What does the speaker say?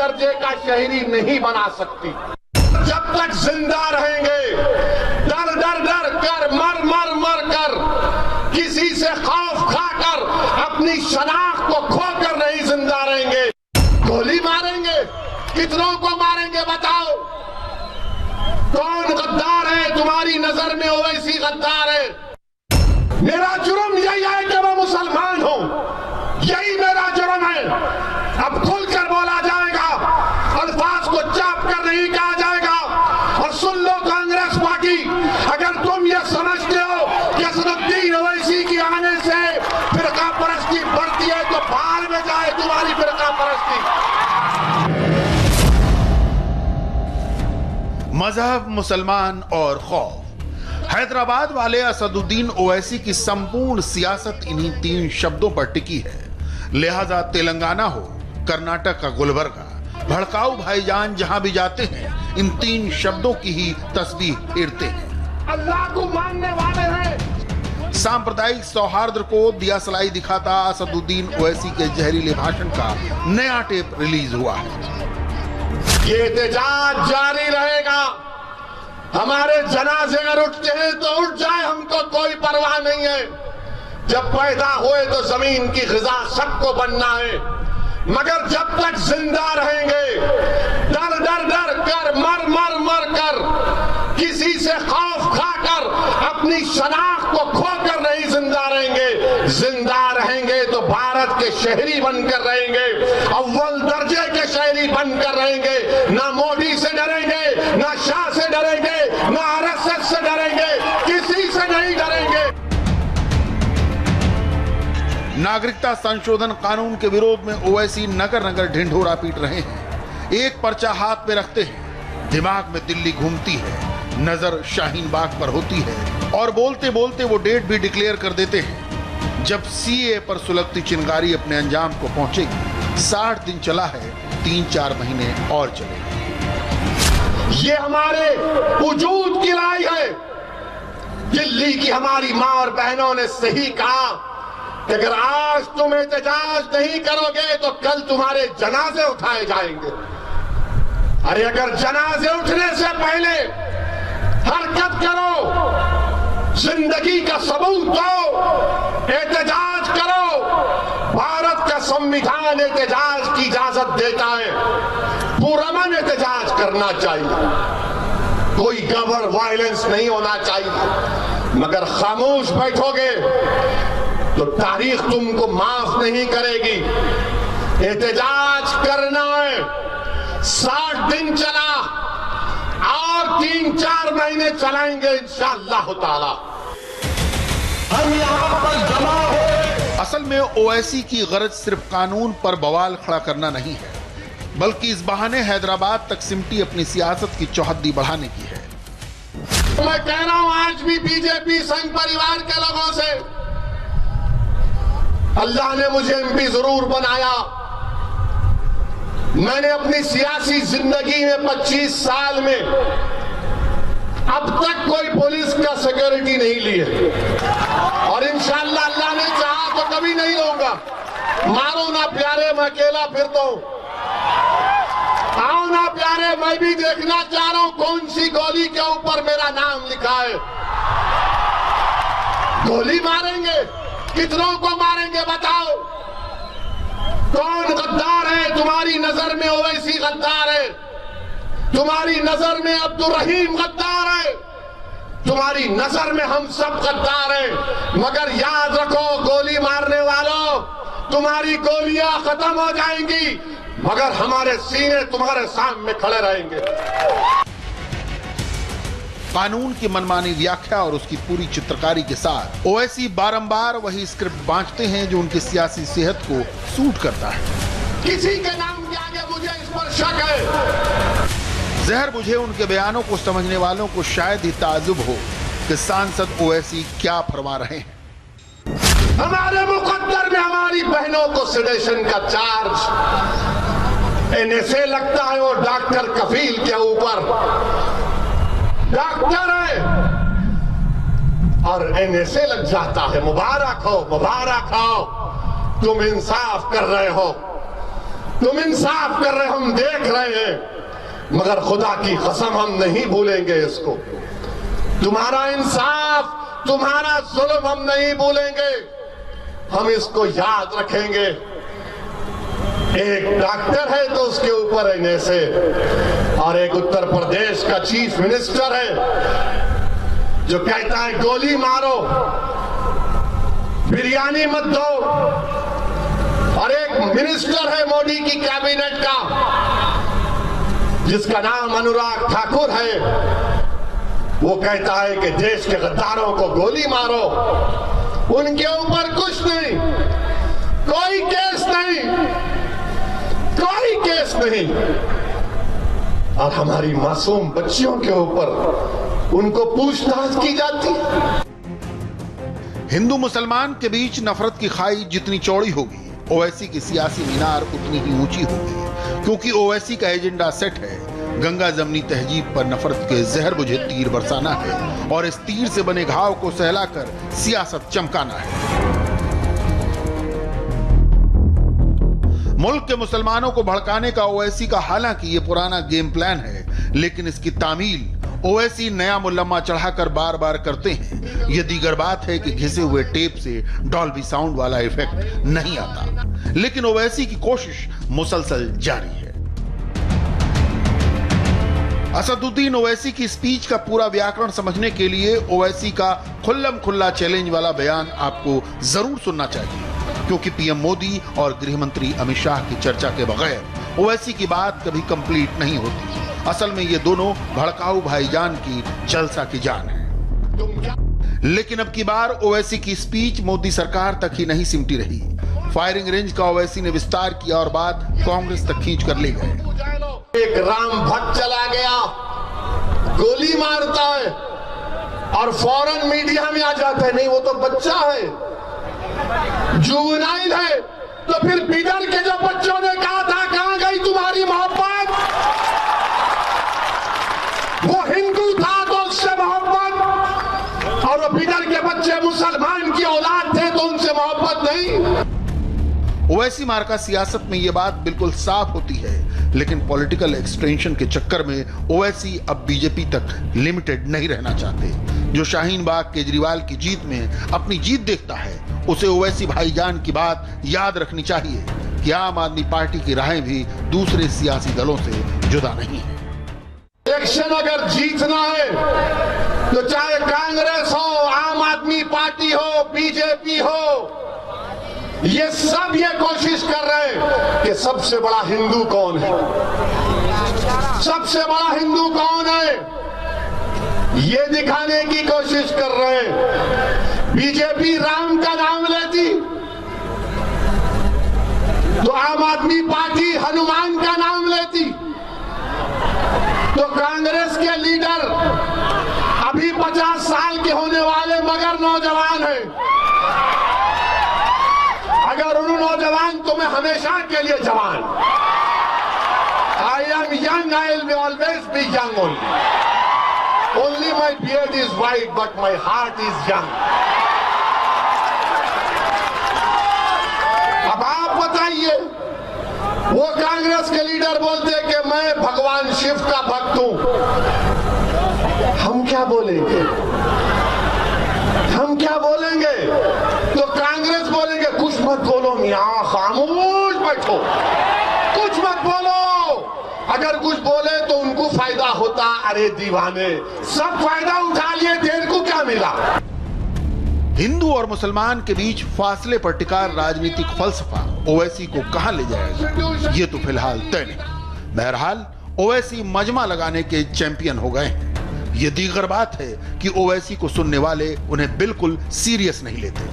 दर्जे का शहरी नहीं बना सकती। जब तक जिंदा रहेंगे डर डर डर कर, मर मर मर कर, किसी से खौफ खाकर, अपनी शनाख्त को खोकर नहीं जिंदा रहेंगे। गोली मारेंगे, कितनों को मारेंगे बताओ? कौन गद्दार है तुम्हारी नजर में? ओवैसी गद्दार है। मेरा जुर्म यही है कि मैं मुसलमान हूं, यही मेरा जुर्म है। अब खुलकर बोला जाएगा, अल्फाज को चाप कर नहीं कहा जाएगा। और सुन लो कांग्रेस पार्टी, अगर तुम ये समझते हो कि असदुद्दीन ओवैसी की आने से फिरका परस्ती बढ़ती है तो बाहर में जाए तुम्हारी फिरका परस्ती। मजहब, मुसलमान और खौफ। हैदराबाद वाले असदुद्दीन ओवैसी की संपूर्ण सियासत इन्हीं 3 शब्दों पर टिकी है। लिहाजा तेलंगाना हो, कर्नाटक का गुलबर्गा, भड़काऊ भाईजान जहां भी जाते हैं इन 3 शब्दों की ही तस्बीह इड़ते हैं। अल्लाह को मानने वाले हैं। सांप्रदायिक सौहार्द को दियासलाई दिखाता असदुद्दीन ओवैसी के जहरीले भाषण का नया टेप रिलीज हुआ है। ये एहतजाज जारी रहेगा। हमारे जनाजे अगर उठते हैं तो उठ जाए, हमको कोई परवाह नहीं है। जब पैदा हुए तो जमीन की ग़िज़ा सबको बनना है, मगर जब तक जिंदा रहेंगे डर डर डर कर, मर मर मर कर, किसी से खौफ खाकर, अपनी शनाख्त को खोकर नहीं जिंदा रहेंगे। जिंदा रहेंगे तो भारत के शहरी बनकर रहेंगे, अव्वल दर्जे के शहरी बनकर रहेंगे। ना मोदी से डरेंगे, ना शाह से डरेंगे, ना आरएसएस से डरेंगे, किसी से नहीं डरेंगे। नागरिकता संशोधन कानून के विरोध में ओवैसी नगर नगर ढिंढोरा पीट रहे हैं। एक पर्चा हाथ में रखते हैं, दिमाग में दिल्ली घूमती है, नजर शाहीन बाग पर होती है और बोलते बोलते वो डेट भी डिक्लेयर कर देते हैं जब सीए पर सुलगती चिंगारी अपने अंजाम को पहुंचेगी। 60 दिन चला है, 3-4 महीने और चलेगा। ये हमारे वजूद की राय है। दिल्ली की हमारी मां और बहनों ने सही कहा कि अगर आज तुम एहतजाज नहीं करोगे तो कल तुम्हारे जनाजे उठाए जाएंगे। अरे अगर जनाजे उठने से पहले हरकत करो, जिंदगी का सबूत दो, एहतजाज करो। भारत का संविधान एहतजाज की इजाजत देता है, पुरअमन एहतजाज करना चाहिए, कोई गबर वायलेंस नहीं होना चाहिए। मगर खामोश बैठोगे तो तारीख तुमको माफ नहीं करेगी। एहतजाज करना है। 60 दिन चला और 3-4 महीने चलाएंगे इंशाअल्लाह ताला। हम यहाँ पर जमा हो। असल में ओवैसी की गरज सिर्फ कानून पर बवाल खड़ा करना नहीं है, बल्कि इस बहाने हैदराबाद तक सिमटी अपनी सियासत की चौहद्दी बढ़ाने की है। मैं कह रहा हूं आज भी बीजेपी संघ परिवार के लोगों से, अल्लाह ने मुझे एमपी जरूर बनाया। मैंने अपनी सियासी जिंदगी में 25 साल में अब तक कोई पुलिस का सिक्योरिटी नहीं ली है और इंशाअल्लाह अल्लाह ने चाहा तो कभी नहीं लूंगा। मारो ना प्यारे, मैं अकेला फिरता हूं। आओ ना प्यारे, मैं भी देखना चाह रहा हूं कौन सी गोली के ऊपर मेरा नाम लिखा है। गोली मारेंगे, कितनों को मारेंगे बताओ? कौन गद्दार है तुम्हारी नजर में? ओवैसी गद्दार है। तुम्हारी नजर में अब्दुल रहीम गद्दार है, तुम्हारी नजर में हम सब गद्दार हैं। मगर याद रखो गोली मारने वालों, तुम्हारी गोलियां खत्म हो जाएंगी मगर हमारे सीने तुम्हारे सामने खड़े रहेंगे। कानून की मनमानी व्याख्या और उसकी पूरी चित्रकारी के साथ ओवैसी बारंबार वही स्क्रिप्ट बांटते हैं जो उनकी सियासी सेहत को सूट करता है। किसी के नाम के आगे मुझे इस पर शक है। जहर बुझे उनके बयानों को समझने वालों को शायद ही ताजुब हो कि सांसद ओवैसी क्या फरमा रहे हैं। हमारे मुकद्दर में हमारी बहनों को सेडेशन का चार्ज एनएसए लगता है और डॉक्टर कफील के ऊपर। डॉक्टर है और एनएसए लग जाता है। मुबारक हो, मुबारक हो, तुम इंसाफ कर रहे हो। तुम इंसाफ कर रहे, हम देख रहे हैं, मगर खुदा की कसम हम नहीं भूलेंगे इसको। तुम्हारा इंसाफ, तुम्हारा जुल्म हम नहीं भूलेंगे, हम इसको याद रखेंगे। एक डॉक्टर है तो उसके ऊपर ऐसे, और एक उत्तर प्रदेश का चीफ मिनिस्टर है जो कहता है गोली मारो, बिरयानी मत दो, और एक मिनिस्टर है मोदी की कैबिनेट का जिसका नाम अनुराग ठाकुर है, वो कहता है कि देश के गद्दारों को गोली मारो। उनके ऊपर कुछ नहीं, कोई केस नहीं, कोई केस नहीं, और हमारी मासूम बच्चियों के ऊपर उनको पूछताछ की जाती। हिंदू मुसलमान के बीच नफरत की खाई जितनी चौड़ी होगी, ओवैसी की सियासी मीनार उतनी ही ऊंची होगी, क्योंकि ओवैसी का एजेंडा सेट है। गंगा जमनी तहजीब पर नफरत के जहर बुझे तीर बरसाना है और इस तीर से बने घाव को सहलाकर सियासत चमकाना है। मुल्क के मुसलमानों को भड़काने का ओवैसी का हालांकि ये पुराना गेम प्लान है, लेकिन इसकी तामील ओवैसी नया मुलम्मा चढ़ाकर बार बार करते हैं। ये दीगर बात है कि घिसे हुए टेप से डॉल्बी साउंड वाला इफेक्ट नहीं आता, लेकिन ओवैसी की कोशिश मुसलसल जारी है। असदुद्दीन ओवैसी की स्पीच का पूरा व्याकरण समझने के लिए ओवैसी का खुल्लम खुल्ला चैलेंज वाला बयान आपको जरूर सुनना चाहिए, क्योंकि पीएम मोदी और गृह मंत्री अमित शाह की चर्चा के बगैर ओवैसी की बात कभी कंप्लीट नहीं होती। असल में ये दोनों भड़काऊ भाईजान की जलसा की जान है। लेकिन अब की बार ओवैसी की स्पीच मोदी सरकार तक ही नहीं सिमटी रही। फायरिंग रेंज का ओवैसी ने विस्तार किया और बात कांग्रेस तक खींच कर ले गए। एक राम भक्त चला गया, गोली मारता है और फौरन मीडिया में आ जाता है, नहीं वो तो बच्चा है, जुवेनाइल है। तो फिर बिदर के जो बच्चों ने कहा था कहां गई तुम्हारी मोहब्बत, वो हिंदू था तो उससे मोहब्बत, और वो बिदर के बच्चे मुसलमान की औलाद थे तो उनसे मोहब्बत नहीं। ओवैसी मार्का सियासत में ये बात बिल्कुल साफ होती है, लेकिन पॉलिटिकल एक्सटेंशन के चक्कर में ओवैसी अब बीजेपी तक लिमिटेड नहीं रहना चाहते। जो शाहीन बाग केजरीवाल की जीत में अपनी जीत देखता है, उसे ओवैसी भाईजान की बात याद रखनी चाहिए कि आम आदमी पार्टी की राहें भी दूसरे सियासी दलों से जुदा नहीं है। इलेक्शन अगर जीतना है तो चाहे कांग्रेस हो, आम आदमी पार्टी हो, बीजेपी हो, ये सब ये कोशिश कर रहे हैं कि सबसे बड़ा हिंदू कौन है, सबसे बड़ा हिंदू कौन है, ये दिखाने की कोशिश कर रहे हैं। बीजेपी राम का नाम लेती तो आम आदमी पार्टी हनुमान का नाम लेती। तो कांग्रेस के लीडर अभी 50 साल के होने वाले मगर नौजवान हैं। अगर उन नौजवान तो मैं हमेशा के लिए जवान, I am young, I will always be young only my beard is white but my heart is young. अब आप बताइए, वो कांग्रेस के लीडर बोलते कि मैं भगवान शिव का भक्त हूं, हम क्या बोलेंगे, हम क्या बोलेंगे? तो कांग्रेस बोलेंगे कुछ मत बोलो मियां, खामोश बैठो, कुछ मत बोलो। अगर कुछ बोले तो उनको फायदा होता, अरे दीवाने सब फायदा उठा लिए, देर को क्या मिला। हिंदू और मुसलमान के बीच फासले पर टिका राजनीतिक फलसफा ओवैसी को कहां ले जाएगा, ये तो फिलहाल तय नहीं। बहरहाल ओवैसी मजमा लगाने के चैंपियन हो गए हैं। ये दीगर बात है कि ओवैसी को सुनने वाले उन्हें बिल्कुल सीरियस नहीं लेते।